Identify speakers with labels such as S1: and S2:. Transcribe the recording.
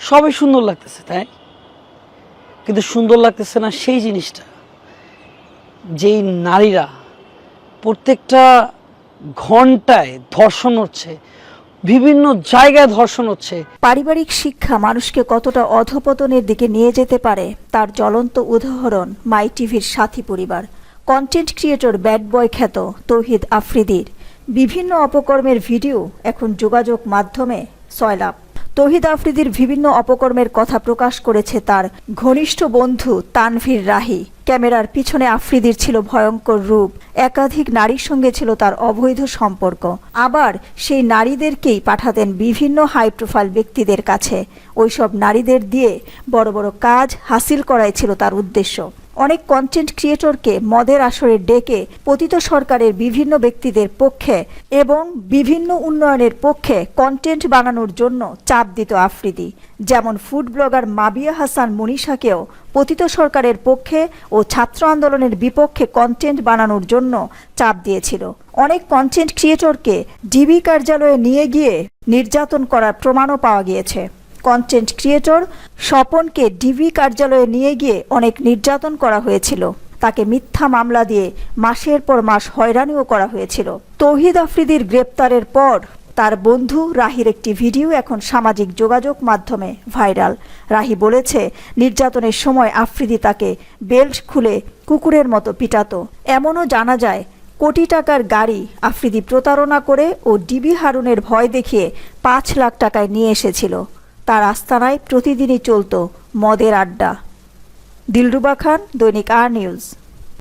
S1: সবই সুন্দর লাগতেছে, তাই? কিন্তু সুন্দর লাগতেছে না সেই জিনিসটা, যেই নারীরা প্রত্যেকটা ঘন্টায় ধর্ষণ হচ্ছে, বিভিন্ন জায়গায় ধর্ষণ হচ্ছে।
S2: পারিবারিক শিক্ষা মানুষকে কতটা অধঃপতনের দিকে নিয়ে যেতে পারে তার জ্বলন্ত উদাহরণ মাই টিভির সাথী পরিবার। কন্টেন্ট ক্রিয়েটর ব্যাড বয় খ্যাত তৌহিদ আফ্রিদির বিভিন্ন অপকর্মের ভিডিও এখন যোগাযোগ মাধ্যমে সয়লাব। তৌহিদ আফ্রিদির বিভিন্ন অপকর্মের কথা প্রকাশ করেছে তার ঘনিষ্ঠ বন্ধু তানভীর রাহি। ক্যামেরার পিছনে আফ্রিদির ছিল ভয়ঙ্কর রূপ, একাধিক নারীর সঙ্গে ছিল তার অবৈধ সম্পর্ক। আবার সেই নারীদেরকেই পাঠাতেন বিভিন্ন হাই প্রোফাইল ব্যক্তিদের কাছে। ওইসব নারীদের দিয়ে বড় বড় কাজ হাসিল করাই ছিল তার উদ্দেশ্য। অনেক কন্টেন্ট ক্রিয়েটরকে মদের আসরে ডেকে পতিত সরকারের বিভিন্ন ব্যক্তিদের পক্ষে এবং বিভিন্ন উন্নয়নের পক্ষে কন্টেন্ট বানানোর জন্য চাপ দিত আফ্রিদি। যেমন ফুড ব্লগার মাবিয়া হাসান মনীষাকেও পতিত সরকারের পক্ষে ও ছাত্র আন্দোলনের বিপক্ষে কন্টেন্ট বানানোর জন্য চাপ দিয়েছিল। অনেক কন্টেন্ট ক্রিয়েটরকে ডিবি কার্যালয়ে নিয়ে গিয়ে নির্যাতন করার প্রমাণও পাওয়া গিয়েছে। কন্টেন্ট ক্রিয়েটর স্বপনকে ডিবি কার্যালয়ে নিয়ে গিয়ে অনেক নির্যাতন করা হয়েছিল। তাকে মিথ্যা মামলা দিয়ে মাসের পর মাস হয়রানিও করা হয়েছিল। তৌহিদ আফ্রিদির গ্রেপ্তারের পর তার বন্ধু রাহির একটি ভিডিও এখন সামাজিক যোগাযোগ মাধ্যমে ভাইরাল। রাহি বলেছে, নির্যাতনের সময় আফ্রিদি তাকে বেল্ট খুলে কুকুরের মতো পিটাতো। এমনও জানা যায়, কোটি টাকার গাড়ি আফ্রিদি প্রতারণা করে ও ডিবি হারুনের ভয় দেখিয়ে 5 লাখ টাকায় নিয়ে এসেছিল। তার আস্তানায় প্রতিদিনই চলত মদের আড্ডা। দিলরুবা খান, দৈনিক আর নিউজ।